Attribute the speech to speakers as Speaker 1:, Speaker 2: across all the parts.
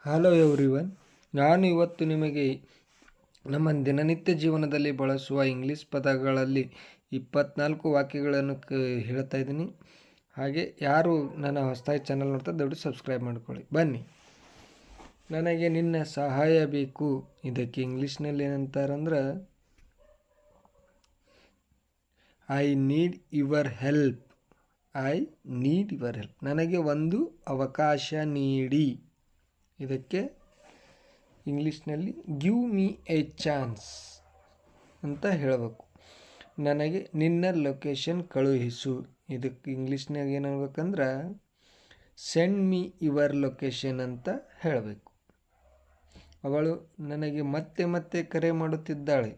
Speaker 1: Hello everyone, ನಾನು ಇವತ್ತು ನಿಮಗೆ ನಮ್ಮ ದಿನನಿತ್ಯ ಜೀವನದಲ್ಲಿ ಬಳಸುವ ಇಂಗ್ಲೀಷ್ ಪದಗಳಲ್ಲಿ 24 ವಾಕ್ಯಗಳನ್ನು ಹೇಳ್ತಾ ಇದ್ದೀನಿ. ಹಾಗೆ ಯಾರು ನನ್ನ ಹೊಸದಾಗಿ ಚಾನಲ್ ನೋಡ್ತಾ ದಯವಿಟ್ಟು ಸಬ್ಸ್ಕ್ರೈಬ್ ಮಾಡ್ಕೊಳ್ಳಿ. ಬನ್ನಿ. ನನಗೆ ನಿನ್ನ ಸಹಾಯ ಬೇಕು. ಇದಕ್ಕೆ ಇಂಗ್ಲೀಷ್ನಲ್ಲಿ ಏನಂತಾರಂದ್ರೆ I need your help. I need your help. ನನಗೆ ಒಂದು ಅವಕಾಶ ನೀಡಿ. ಇದಕ್ಕೆ ಇಂಗ್ಲೀಷ್ನಲ್ಲಿ ಗಿವ್ ಮೀ ಎ ಚಾನ್ಸ್ ಅಂತ ಹೇಳಬೇಕು. ನನಗೆ ನಿನ್ನ ಲೊಕೇಶನ್ ಕಳುಹಿಸು. ಇದಕ್ಕೆ ಇಂಗ್ಲೀಷ್ನಾಗ ಏನು ಹೇಳ್ಬೇಕಂದ್ರೆ ಸೆಂಡ್ ಮೀ ಯುವರ್ ಲೊಕೇಶನ್ ಅಂತ ಹೇಳಬೇಕು. ಅವಳು ನನಗೆ ಮತ್ತೆ ಮತ್ತೆ ಕರೆ ಮಾಡುತ್ತಿದ್ದಾಳೆ.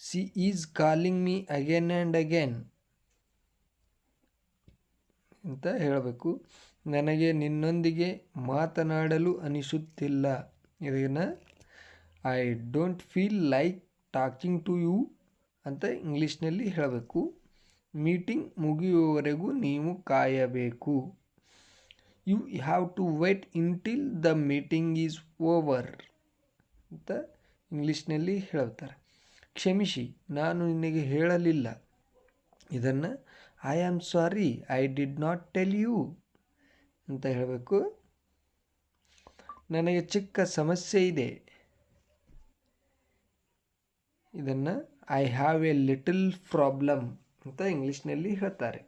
Speaker 1: She is calling me again and again ಅಂತ ಹೇಳಬೇಕು. ನನಗೆ ನಿನ್ನೊಂದಿಗೆ ಮಾತನಾಡಲು ಅನಿಸುತ್ತಿಲ್ಲ. ಇದನ್ನು I don't feel like talking to you ಅಂತ ಇಂಗ್ಲೀಷ್ನಲ್ಲಿ ಹೇಳಬೇಕು. ಮೀಟಿಂಗ್ ಮುಗಿಯುವವರೆಗೂ ನೀವು ಕಾಯಬೇಕು. You have to wait until the meeting is over ಅಂತ ಇಂಗ್ಲೀಷ್ನಲ್ಲಿ ಹೇಳ್ತಾರೆ. ಕ್ಷಮಿಸಿ, ನಾನು ನಿನಗೆ ಹೇಳಲಿಲ್ಲ. ಇದನ್ನು I am sorry, I did not tell you ಅಂತ ಹೇಳಬೇಕು. ನನಗೆ ಚಿಕ್ಕ ಸಮಸ್ಯೆ ಇದೆ. ಇದನ್ನು I have a little problem ಅಂತ ಇಂಗ್ಲೀಷ್ನಲ್ಲಿ ಹೇಳ್ತಾರೆ.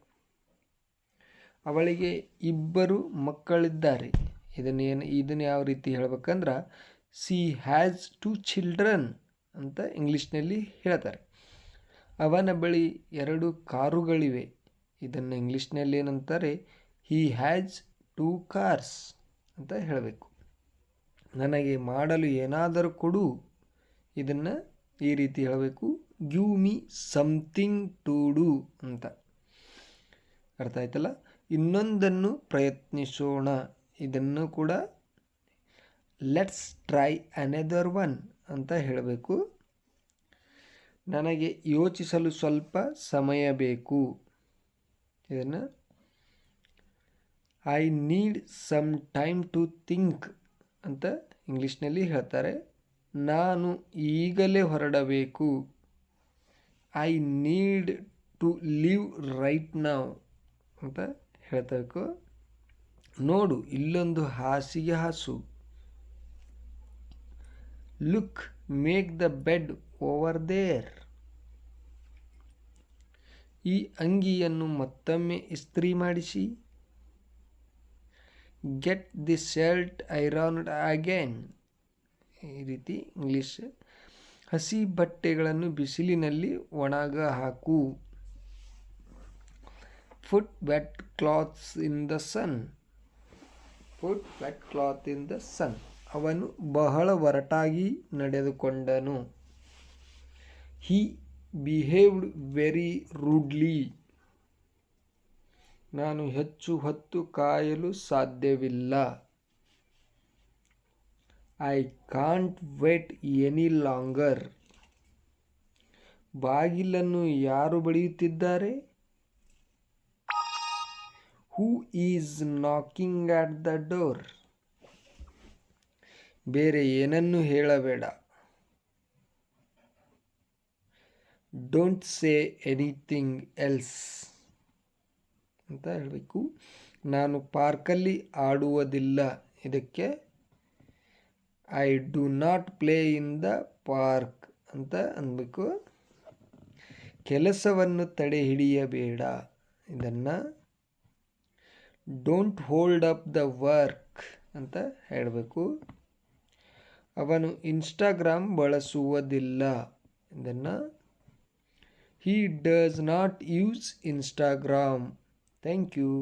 Speaker 1: ಅವಳಿಗೆ 2 ಮಕ್ಕಳಿದ್ದಾರೆ. ಇದನ್ನು ಯಾವ ರೀತಿ ಹೇಳ್ಬೇಕಂದ್ರೆ ಸಿ ಹ್ಯಾಸ್ 2 ಚಿಲ್ಡ್ರನ್ ಅಂತ ಇಂಗ್ಲೀಷ್ನಲ್ಲಿ ಹೇಳ್ತಾರೆ. ಅವನ ಬಳಿ 2 ಕಾರುಗಳಿವೆ. ಇದನ್ನು ಇಂಗ್ಲೀಷ್ನಲ್ಲಿ ಏನಂತಾರೆ ಹಿ ಹ್ಯಾಸ್ 2 ಕಾರ್ಸ್ ಅಂತ ಹೇಳಬೇಕು. ನನಗೆ ಮಾಡಲು ಏನಾದರೂ ಕೊಡು. ಇದನ್ನು ಈ ರೀತಿ ಹೇಳಬೇಕು, give me something to do ಅಂತ. ಅರ್ಥ ಆಯ್ತಲ್ಲ. ಇನ್ನೊಂದನ್ನು ಪ್ರಯತ್ನಿಸೋಣ. ಇದನ್ನು ಕೂಡ ಲೆಟ್ಸ್ ಟ್ರೈ ಅನದರ್ ಒನ್ ಅಂತ ಹೇಳಬೇಕು. ನನಗೆ ಯೋಚಿಸಲು ಸ್ವಲ್ಪ ಸಮಯ ಬೇಕು. ಇದನ್ನು I need some time to think ಅಂತ ಇಂಗ್ಲೀಷ್ನಲ್ಲಿ ಹೇಳ್ತಾರೆ. ನಾನು ಈಗಲೇ ಹೊರಡಬೇಕು. I need to leave right now ಅಂತ ಹೇಳ್ಬೇಕು. ನೋಡು, ಇಲ್ಲೊಂದು ಹಾಸಿಗೆ ಹಾಸು. Look, make the bed over there. ಈ ಅಂಗಿಯನ್ನು ಮತ್ತೊಮ್ಮೆ ಇಸ್ತ್ರಿ ಮಾಡಿಸಿ. Get the shirt ironed again. ಈ ರೀತಿ ಇಂಗ್ಲೀಷ್. ಹಸಿ ಬಟ್ಟೆಗಳನ್ನು ಬಿಸಿಲಿನಲ್ಲಿ ಒಣಗ ಹಾಕು. Put wet clothes in the sun. Put wet cloth in the sun. ಅವನು ಬಹಳ ಒರಟಾಗಿ ನಡೆದುಕೊಂಡನು. ಹಿ ಬಿಹೇವ್ಡ್ ವೆರಿ ರೂಡ್ಲಿ. ನಾನು ಹೆಚ್ಚು ಹೊತ್ತು ಕಾಯಲು ಸಾಧ್ಯವಿಲ್ಲ. I can't wait any longer. ಬಾಗಿಲನ್ನು ಯಾರು ಬಡಿಯುತ್ತಿದ್ದಾರೆ? Who is knocking at the door. ಬೇರೆ ಏನನ್ನು ಹೇಳಬೇಡ. ಡೋಂಟ್ ಸೇ ಎನಿಥಿಂಗ್ ಎಲ್ಸ್ ಅಂತ ಹೇಳಬೇಕು. ನಾನು ಪಾರ್ಕಲ್ಲಿ ಆಡುವುದಿಲ್ಲ. ಇದಕ್ಕೆ I do not play in the park ಅಂತ ಅನ್ಬೇಕು. ಕೆಲಸವನ್ನು ತಡೆ ಹಿಡಿಯಬೇಡ. ಇದನ್ನು don't hold up the work ಅಂತ ಹೇಳಬೇಕು. ಅವನು ಇನ್ಸ್ಟಾಗ್ರಾಮ್ ಬಳಸುವುದಿಲ್ಲ. ಇದನ್ನು he does not use Instagram. Thank you.